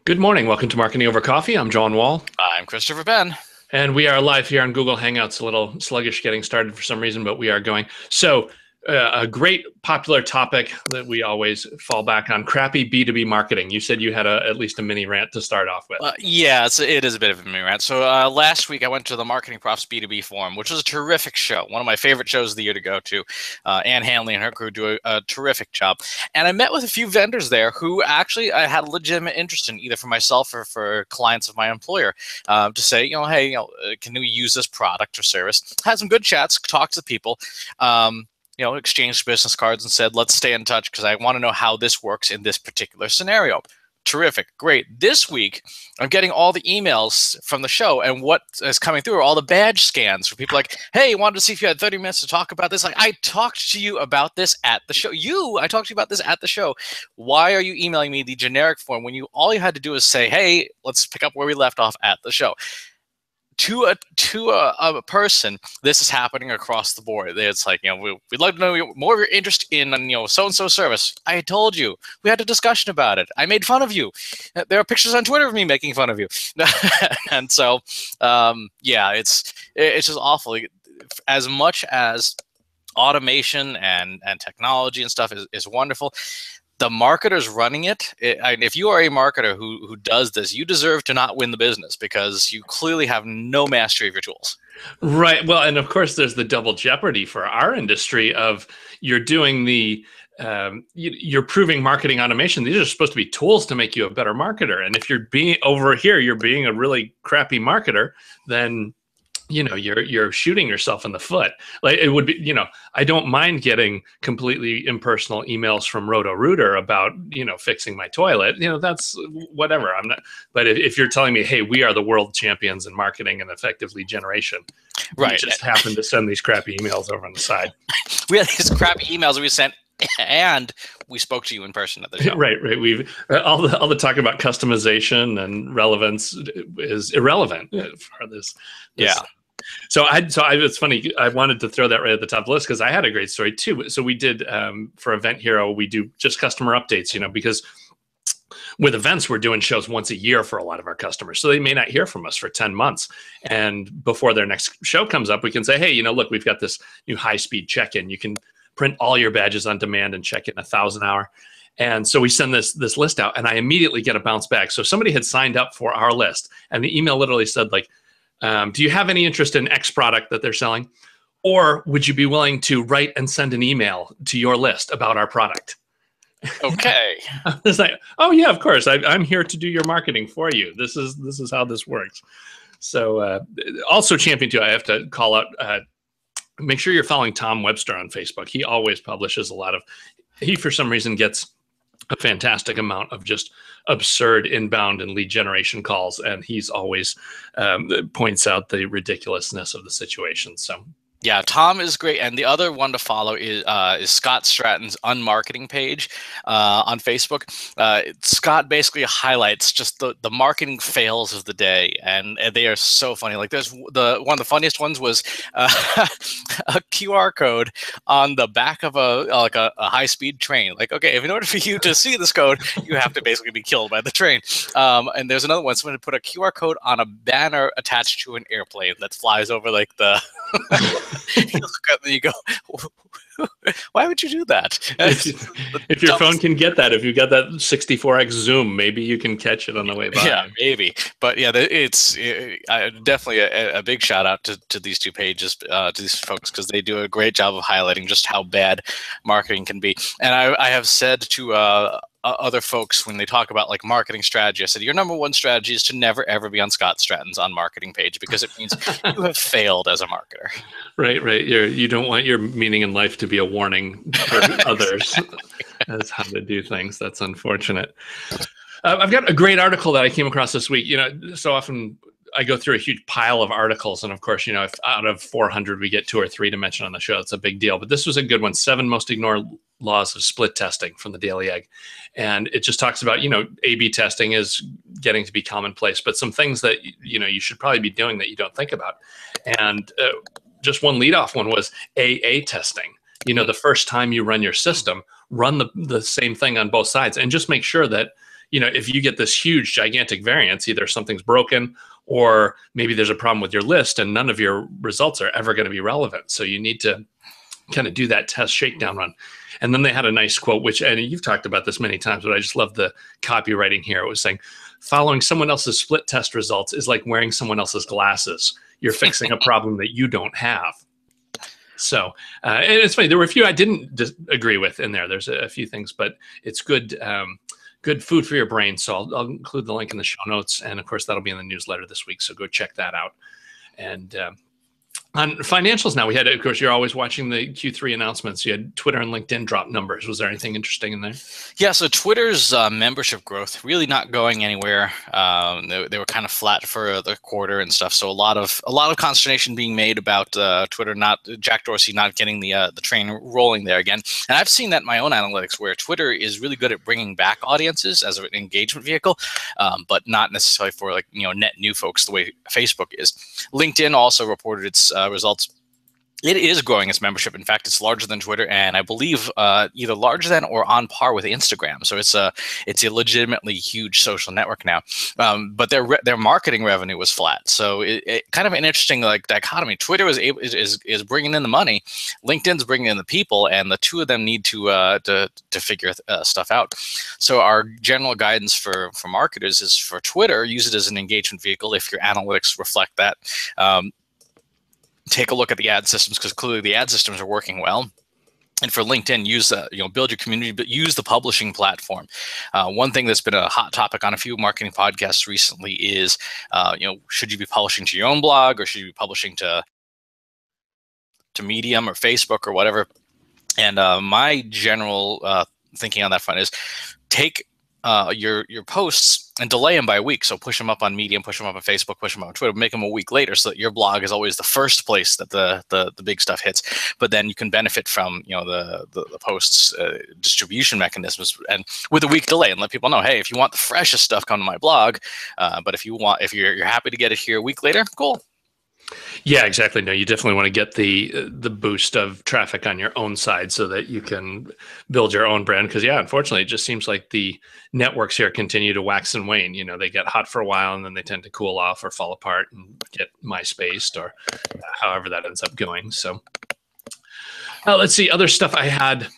Good morning. Welcome to Marketing Over Coffee. I'm John Wall. I'm Christopher Penn. And we are live here on Google Hangouts. A little sluggish getting started for some reason, but we are going. So, a great popular topic that we always fall back on, crappy B2B marketing. You said you had at least a mini rant to start off with. Yeah, it is a bit of a mini rant. So last week I went to the Marketing Profs B2B Forum, which was a terrific show. One of my favorite shows of the year to go to. Ann Hanley and her crew do a terrific job. And I met with a few vendors there who actually I had a legitimate interest in, either for myself or for clients of my employer, to say, hey, can we use this product or service? Had some good chats, talked to people. Exchanged business cards and said, let's stay in touch because I want to know how this works in this particular scenario. Terrific. Great. This week, I'm getting all the emails from the show, and what is coming through are all the badge scans for people like, hey, wanted to see if you had 30 minutes to talk about this. Like, I talked to you about this at the show. I talked to you about this at the show. Why are you emailing me the generic form when all you had to do is say, hey, let's pick up where we left off at the show? To a person, this is happening across the board. It's like, we'd like to know more of your interest in, so-and-so service. I told you. We had a discussion about it. I made fun of you. There are pictures on Twitter of me making fun of you. And so, it's just awful. As much as automation and technology and stuff is wonderful, the marketers running it, if you are a marketer who does this, you deserve to not win the business because you clearly have no mastery of your tools. Right. Well, and of course, there's the double jeopardy for our industry of you're doing you're proving marketing automation. These are supposed to be tools to make you a better marketer. And if you're being a really crappy marketer, then you're shooting yourself in the foot. Like it would be, I don't mind getting completely impersonal emails from Roto-Rooter about, fixing my toilet. That's whatever. I'm not. But if you're telling me, hey, we are the world champions in marketing and effective lead generation, right? We just happen to send these crappy emails over on the side. We had these crappy emails we sent, and we spoke to you in person at the show. Right. We've all the talk about customization and relevance is irrelevant for this. Yeah. So it's funny. I wanted to throw that right at the top of the list because I had a great story too. So we did for Event Hero, we do just customer updates, because with events, we're doing shows once a year for a lot of our customers. So they may not hear from us for 10 months. And before their next show comes up, we can say, hey, look, we've got this new high-speed check-in. You can print all your badges on demand and check in 1,000 hour. And so we send this list out, and I immediately get a bounce back. So somebody had signed up for our list, and the email literally said, like, do you have any interest in X product that they're selling? Or would you be willing to write and send an email to your list about our product? Okay. I was like, oh yeah, of course. I'm here to do your marketing for you. This is how this works. So also champion too, I have to call out, make sure you're following Tom Webster on Facebook. He always publishes he for some reason gets a fantastic amount of just absurd inbound and lead generation calls. And he's always points out the ridiculousness of the situation. So yeah, Tom is great. And the other one to follow is Scott Stratton's Unmarketing page on Facebook. Scott basically highlights just the marketing fails of the day, and they are so funny. Like there's one of the funniest ones was a QR code on the back of a high-speed train. Like, okay, if in order for you to see this code, you have to basically be killed by the train. And there's another one, someone put a QR code on a banner attached to an airplane that flies over like the you look up and you go, why would you do that? If your phone can get that, if you've got that 64x zoom, maybe you can catch it on the way by. Yeah, maybe. But yeah, it's definitely a big shout out to these two pages, to these folks, because they do a great job of highlighting just how bad marketing can be. And I have said to other folks when they talk about like marketing strategy, I said, your number one strategy is to never, ever be on Scott Stratton's Unmarketing page, because it means you have failed as a marketer. Right. You don't want your meaning in life to be a warning for others. That's how to do things. That's unfortunate. I've got a great article that I came across this week. So often I go through a huge pile of articles, and of course, if out of 400 we get 2 or 3 to mention on the show, it's a big deal. But this was a good one: 7 most ignored laws of split testing from the Daily Egg, and it just talks about A/B testing is getting to be commonplace, but some things that you should probably be doing that you don't think about. And just one leadoff one was AA testing. The first time you run your system, run the same thing on both sides, and just make sure that if you get this huge, gigantic variance, either something's broken or maybe there's a problem with your list and none of your results are ever going to be relevant. So you need to kind of do that test shakedown run. And then they had a nice quote, which, and you've talked about this many times, but I just love the copywriting here. It was saying, following someone else's split test results is like wearing someone else's glasses. You're fixing a problem that you don't have. So, and it's funny, there were a few I didn't agree with in there. There's a few things, but it's good, good food for your brain. So I'll include the link in the show notes. And of course, that'll be in the newsletter this week. So go check that out. And on financials now, we had, of course, you're always watching the Q3 announcements. You had Twitter and LinkedIn drop numbers. Was there anything interesting in there? Yeah, so Twitter's membership growth really not going anywhere. They were kind of flat for the quarter and stuff. So a lot of consternation being made about Twitter Jack Dorsey not getting the train rolling there again. And I've seen that in my own analytics, where Twitter is really good at bringing back audiences as an engagement vehicle, but not necessarily for net new folks the way Facebook is. LinkedIn also reported its results. It is growing its membership. In fact, it's larger than Twitter, and I believe either larger than or on par with Instagram. So it's a legitimately huge social network now. But their marketing revenue was flat. So it kind of an interesting dichotomy. Twitter is bringing in the money, LinkedIn's bringing in the people, and the two of them need to figure stuff out. So our general guidance for marketers is, for Twitter, use it as an engagement vehicle if your analytics reflect that. Take a look at the ad systems, because clearly the ad systems are working well. And for LinkedIn, use build your community, but use the publishing platform. One thing that's been a hot topic on a few marketing podcasts recently is, should you be publishing to your own blog, or should you be publishing to Medium or Facebook or whatever? And my general thinking on that front is, take your posts and delay them by a week. So push them up on Medium, push them up on Facebook, push them up on Twitter, make them a week later, so that your blog is always the first place that the big stuff hits. But then you can benefit from the posts distribution mechanisms, and with a week delay, and let people know, hey, if you want the freshest stuff, come to my blog. But if you're happy to get it here a week later, cool. Yeah, exactly. No, you definitely want to get the boost of traffic on your own side so that you can build your own brand. Because unfortunately, it just seems like the networks here continue to wax and wane. They get hot for a while and then they tend to cool off or fall apart and get MySpaced, or however that ends up going. So let's see, other stuff I had.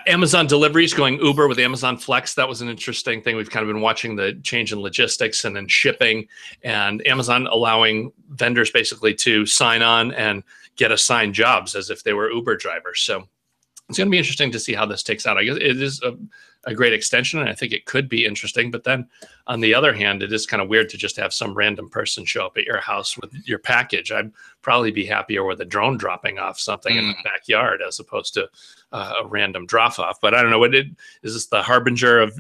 Amazon deliveries going Uber with Amazon Flex. That was an interesting thing. We've kind of been watching the change in logistics and then shipping, and Amazon allowing vendors basically to sign on and get assigned jobs as if they were Uber drivers. So it's going to be interesting to see how this takes out. I guess it is a great extension, and I think it could be interesting. But then on the other hand, it is kind of weird to just have some random person show up at your house with your package. I'd probably be happier with a drone dropping off something in the backyard as opposed to a random drop off. But I don't know, is this the harbinger of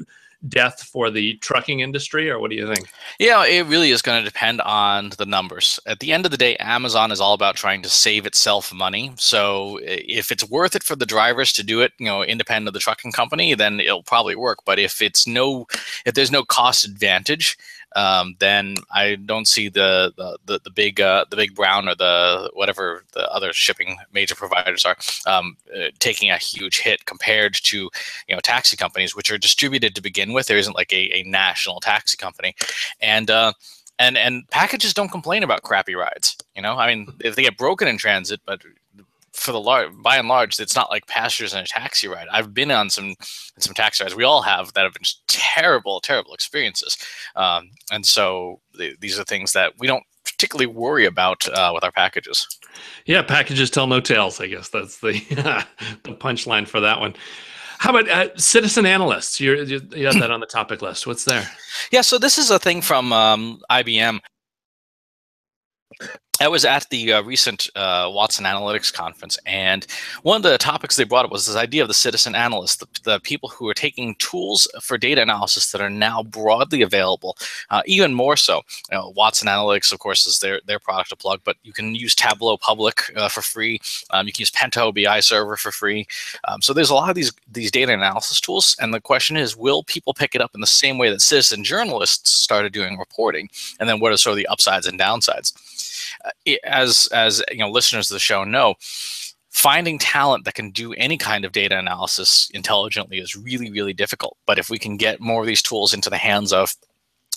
death for the trucking industry, or what do you think? Yeah, it really is going to depend on the numbers. At the end of the day, Amazon is all about trying to save itself money. So if it's worth it for the drivers to do it, independent of the trucking company, then it'll probably work. But if there's no cost advantage, then I don't see the big brown or the whatever the other shipping major providers are taking a huge hit compared to taxi companies, which are distributed to begin with. There isn't like a national taxi company, and packages don't complain about crappy rides. I mean, if they get broken in transit, but for by and large, it's not like passengers in a taxi ride. I've been on some taxi rides. We all have, that have been terrible experiences. And so these are things that we don't particularly worry about with our packages. Yeah, packages tell no tales. I guess that's the the punchline for that one. How about citizen analysts? You have that on the topic list. What's there? Yeah, so this is a thing from IBM. I was at the recent Watson Analytics conference, and one of the topics they brought up was this idea of the citizen analyst, the people who are taking tools for data analysis that are now broadly available, even more so. Watson Analytics, of course, is their product to plug, but you can use Tableau Public for free. You can use Pento BI Server for free. So there's a lot of these data analysis tools, and the question is, will people pick it up in the same way that citizen journalists started doing reporting? And then what are sort of the upsides and downsides? As listeners of the show know, finding talent that can do any kind of data analysis intelligently is really, really difficult. But if we can get more of these tools into the hands of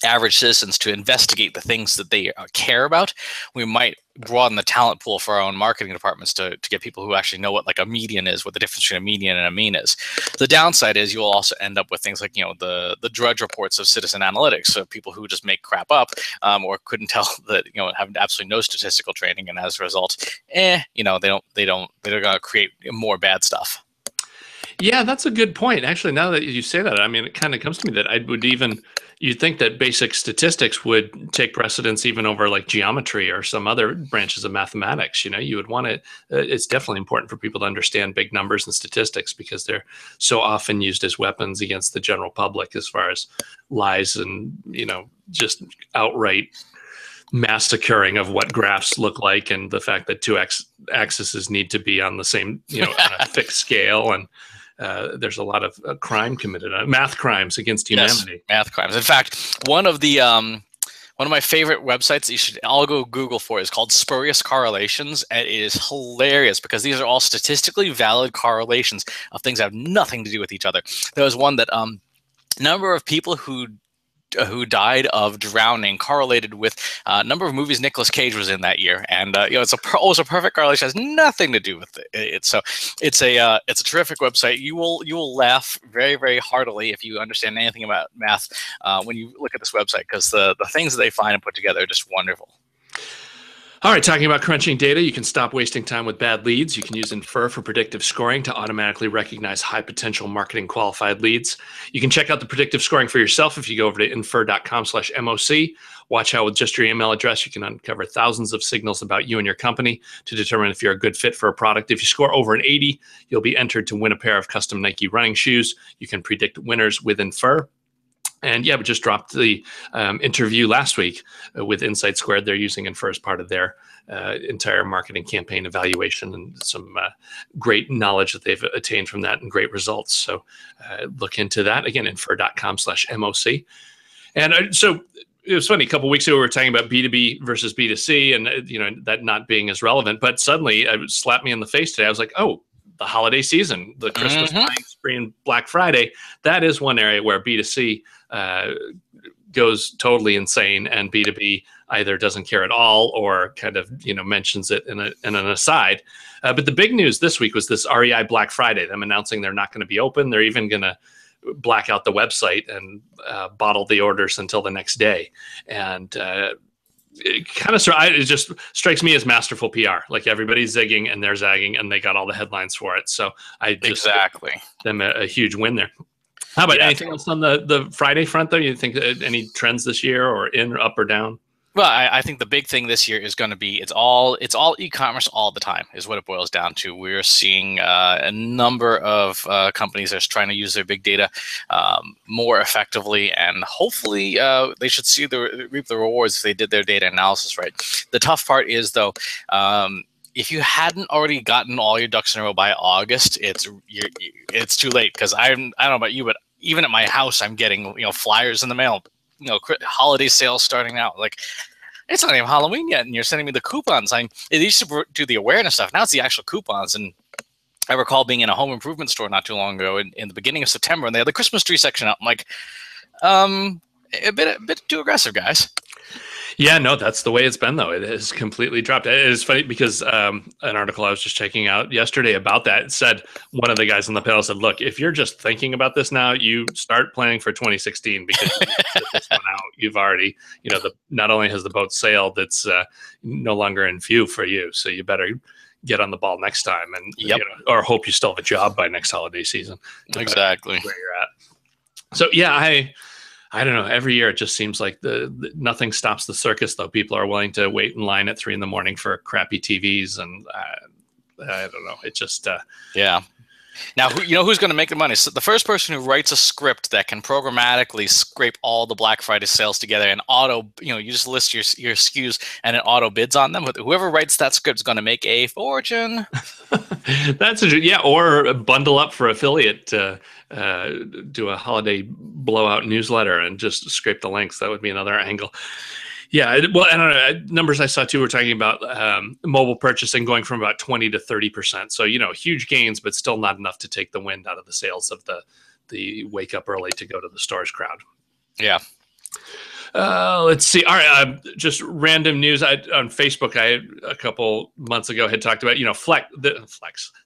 average citizens to investigate the things that they care about, we might broaden the talent pool for our own marketing departments to get people who actually know what like a median is, what the difference between a median and a mean is. The downside is you'll also end up with things like, the Drudge reports of citizen analytics, so people who just make crap up or couldn't tell that, have absolutely no statistical training, and as a result, they're going to create more bad stuff. Yeah, that's a good point. Actually, now that you say that, I mean, it kind of comes to me that you'd think that basic statistics would take precedence even over like geometry or some other branches of mathematics. You would want to, it's definitely important for people to understand big numbers and statistics because they're so often used as weapons against the general public as far as lies and, just outright massacring of what graphs look like, and the fact that two axes need to be on the same, on a fixed scale. And there's a lot of crime committed, math crimes against humanity. Yes, math crimes. In fact, one of my favorite websites that you should all go Google for is called Spurious Correlations. And it is hilarious because these are all statistically valid correlations of things that have nothing to do with each other. There was one that number of people who died of drowning correlated with number of movies Nicolas Cage was in that year, and it's almost a perfect correlation. It has nothing to do with it. So it's a terrific website. You will laugh very, very heartily if you understand anything about math when you look at this website, because the things that they find and put together are just wonderful. All right, talking about crunching data, you can stop wasting time with bad leads. You can use Infer for predictive scoring to automatically recognize high-potential marketing qualified leads. You can check out the predictive scoring for yourself if you go over to infer.com/MOC. Watch how with just your email address, you can uncover thousands of signals about you and your company to determine if you're a good fit for a product. If you score over an 80, you'll be entered to win a pair of custom Nike running shoes. You can predict winners with Infer. And yeah, we just dropped the interview last week with Insight Squared. They're using Infer as part of their entire marketing campaign evaluation, and some great knowledge that they've attained from that and great results. So look into that. Again, infer.com/MOC. And so it was funny, a couple of weeks ago, we were talking about B2B versus B2C and, that not being as relevant. But suddenly it slapped me in the face today. I was like, oh, the holiday season, the Christmas buying spree and Black Friday, that is one area where B2C goes totally insane, and B2B either doesn't care at all or kind of mentions it in an aside. But the big news this week was this REI Black Friday, them announcing they're not going to be open. They're even going to black out the website and bottle the orders until the next day. And it just strikes me as masterful PR. Like everybody's zigging and they're zagging, and they got all the headlines for it. So I just give them a huge win there. How about anything else on the Friday front, though? You think any trends this year, or in, or up, or down? Well, I think the big thing this year is going to be it's all e-commerce all the time is what it boils down to. We're seeing a number of companies that are trying to use their big data more effectively, and hopefully they should reap the rewards if they did their data analysis right. The tough part is, though, if you hadn't already gotten all your ducks in a row by August, it's too late, because I don't know about you, but even at my house, I'm getting flyers in the mail. Holiday sales starting now. Like, it's not even Halloween yet, and you're sending me the coupons. It used to do the awareness stuff. Now it's the actual coupons. And I recall being in a home improvement store not too long ago in the beginning of September, and they had the Christmas tree section out. I'm like, a bit too aggressive, guys. Yeah, no, that's the way it's been, though. It has completely dropped. It is funny because an article I was just checking out yesterday about that said, one of the guys on the panel said, look, if you're just thinking about this now, you start planning for 2016, because you set this one out. You've already, not only has the boat sailed, it's no longer in view for you. So you better get on the ball next time, and or hope you still have a job by next holiday season. Exactly. Where you're at. So yeah, I don't know. Every year it just seems like the nothing stops the circus, though. People are willing to wait in line at 3 a.m. for crappy TVs, and I don't know. It just yeah. Now, who's going to make the money? So the first person who writes a script that can programmatically scrape all the Black Friday sales together and auto, you just list your SKUs and it auto bids on them. Whoever writes that script is going to make a fortune. Or bundle up for affiliate to do a holiday blowout newsletter and just scrape the links. That would be another angle. Yeah, well, I don't know. Numbers I saw too were talking about mobile purchasing going from about 20 to 30%. So, huge gains, but still not enough to take the wind out of the sails of the wake up early to go to the stores crowd. Yeah. Let's see. All right, just random news. On Facebook, a couple months ago had talked about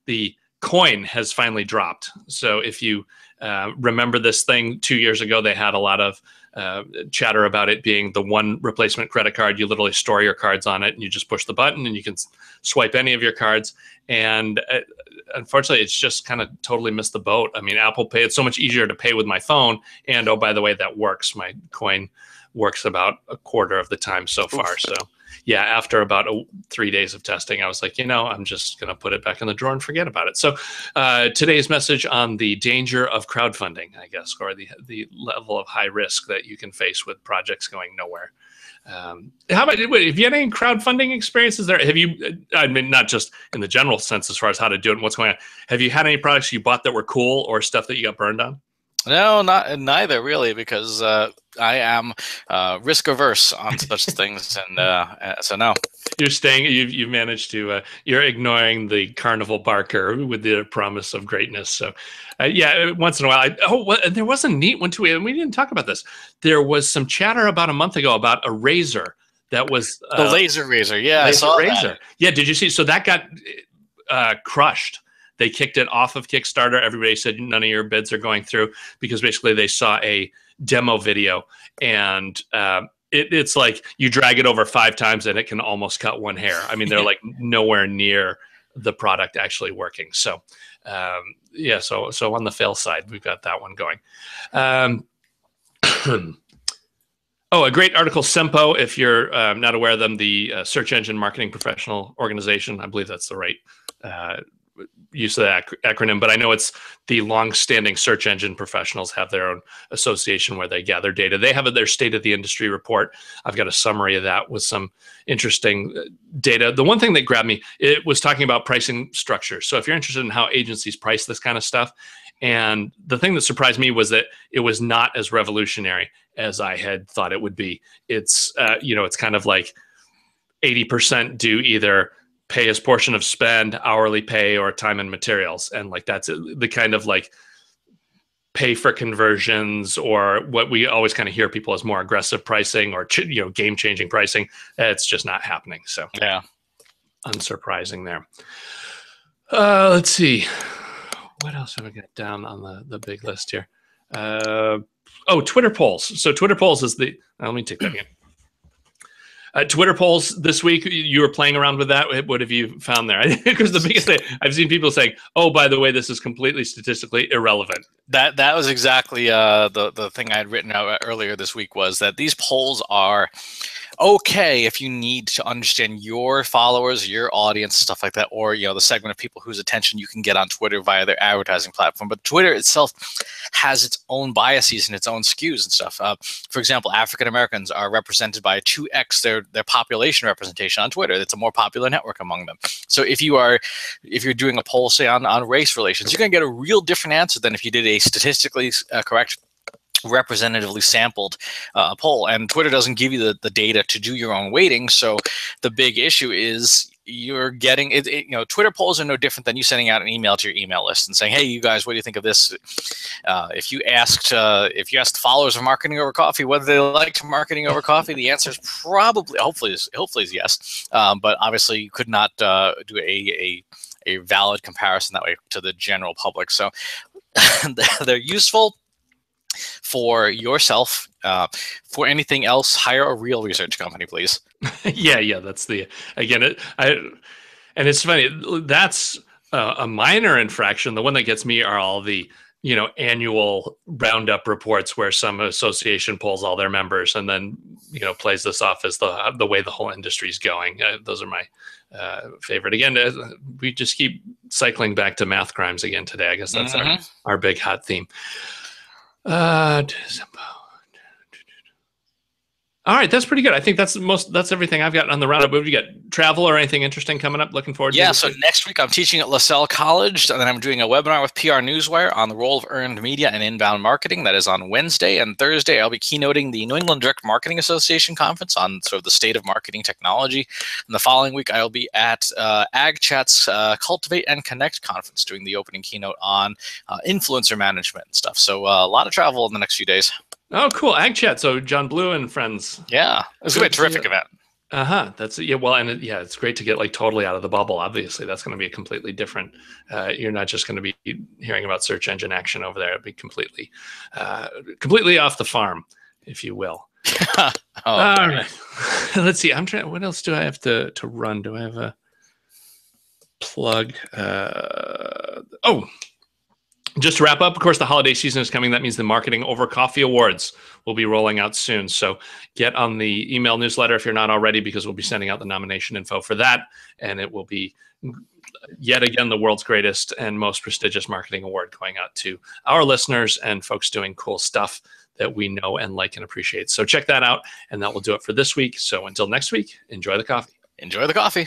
the coin has finally dropped. So if you remember this thing 2 years ago, they had a lot of chatter about it being the one replacement credit card. You literally store your cards on it, and you just push the button, and you can swipe any of your cards. And unfortunately, it's just kind of totally missed the boat. I mean, Apple Pay, it's so much easier to pay with my phone. And oh, by the way, that works. My coin works about a quarter of the time so far. Oof. So yeah, after about 3 days of testing, I was like, I'm just going to put it back in the drawer and forget about it. So today's message on the danger of crowdfunding, I guess, or the level of high risk that you can face with projects going nowhere. How about, have you had any crowdfunding experiences there? Have you, I mean, not just in the general sense as far as how to do it and what's going on. Have you had any products you bought that were cool or stuff that you got burned on? No, neither really, because I am risk averse on such things, and so no. You're staying. You've managed to. You're ignoring the carnival barker with the promise of greatness. So, yeah, once in a while. There was a neat one too. We didn't talk about this. There was some chatter about a month ago about a razor that was the laser razor. Yeah, laser I saw razor. that. Yeah, did you see? So that got crushed. They kicked it off of Kickstarter. Everybody said none of your bids are going through because basically they saw a demo video, and it's like you drag it over 5 times and it can almost cut one hair. I mean, they're like nowhere near the product actually working. So yeah, so on the fail side, we've got that one going. Oh, a great article, Sempo, if you're not aware of them, the search engine marketing professional organization. I believe that's the right use of the acronym, but I know it's the long-standing search engine professionals have their own association where they gather data. They have their state of the industry report. I've got a summary of that with some interesting data. The one thing that grabbed me, it was talking about pricing structure. So if you're interested in how agencies price this kind of stuff, and the thing that surprised me was that it was not as revolutionary as I had thought it would be. It's it's kind of like 80% do either pay as portion of spend, hourly pay, or time and materials. And like, that's the kind of like pay for conversions, or what we always kind of hear people as more aggressive pricing or, game changing pricing. It's just not happening. So yeah, unsurprising there. Let's see. What else have I got down on the big list here? Twitter polls. So Twitter polls is let me take that again. Twitter polls this week, you were playing around with that. What have you found there? Because the biggest thing, I've seen people saying, oh, by the way, this is completely statistically irrelevant. That was exactly the thing I had written out earlier this week, was that these polls are okay if you need to understand your followers, your audience, stuff like that, or the segment of people whose attention you can get on Twitter via their advertising platform. But Twitter itself has its own biases and its own skews and stuff. For example, African Americans are represented by 2x their population representation on Twitter. It's a more popular network among them. So if you're doing a poll, say on race relations, you're going to get a real different answer than if you did a statistically correct, representatively sampled poll. And Twitter doesn't give you the data to do your own weighting. So the big issue is you're getting it. Twitter polls are no different than you sending out an email to your email list and saying, hey, you guys, what do you think of this? If you asked followers of Marketing Over Coffee whether they liked Marketing Over Coffee, the answer is probably, hopefully is yes. But obviously you could not do a valid comparison that way to the general public. So they're useful for yourself. For anything else, hire a real research company, please. Yeah, that's and it's funny, that's a minor infraction. The one that gets me are all the annual roundup reports where some association polls all their members and then plays this off as the way the whole industry is going. Those are my favorite. Again, we just keep cycling back to math crimes again today. I guess that's our big hot theme. All right, that's pretty good. I think that's everything I've got on the roundup. Have you got travel or anything interesting coming up? Looking forward to Yeah, this so week? next week I'm teaching at LaSalle College, and then I'm doing a webinar with PR Newswire on the role of earned media and inbound marketing. That is on Wednesday. And Thursday, I'll be keynoting the New England Direct Marketing Association conference on sort of the state of marketing technology. And the following week, I'll be at AgChat's Cultivate and Connect conference doing the opening keynote on influencer management and stuff. So a lot of travel in the next few days. Oh, cool. AgChat. So John Blue and friends. Yeah, it's going to be a terrific event. That's yeah. Well, and it's great to get like totally out of the bubble. Obviously, that's going to be a completely different. You're not just going to be hearing about search engine action over there. It'll be completely off the farm, if you will. All right. Let's see. I'm trying. What else do I have to run? Do I have a plug? Just to wrap up, of course, the holiday season is coming. That means the Marketing Over Coffee Awards will be rolling out soon. So get on the email newsletter if you're not already, because we'll be sending out the nomination info for that. And it will be, yet again, the world's greatest and most prestigious marketing award going out to our listeners and folks doing cool stuff that we know and like and appreciate. So check that out, and that will do it for this week. So until next week, enjoy the coffee. Enjoy the coffee.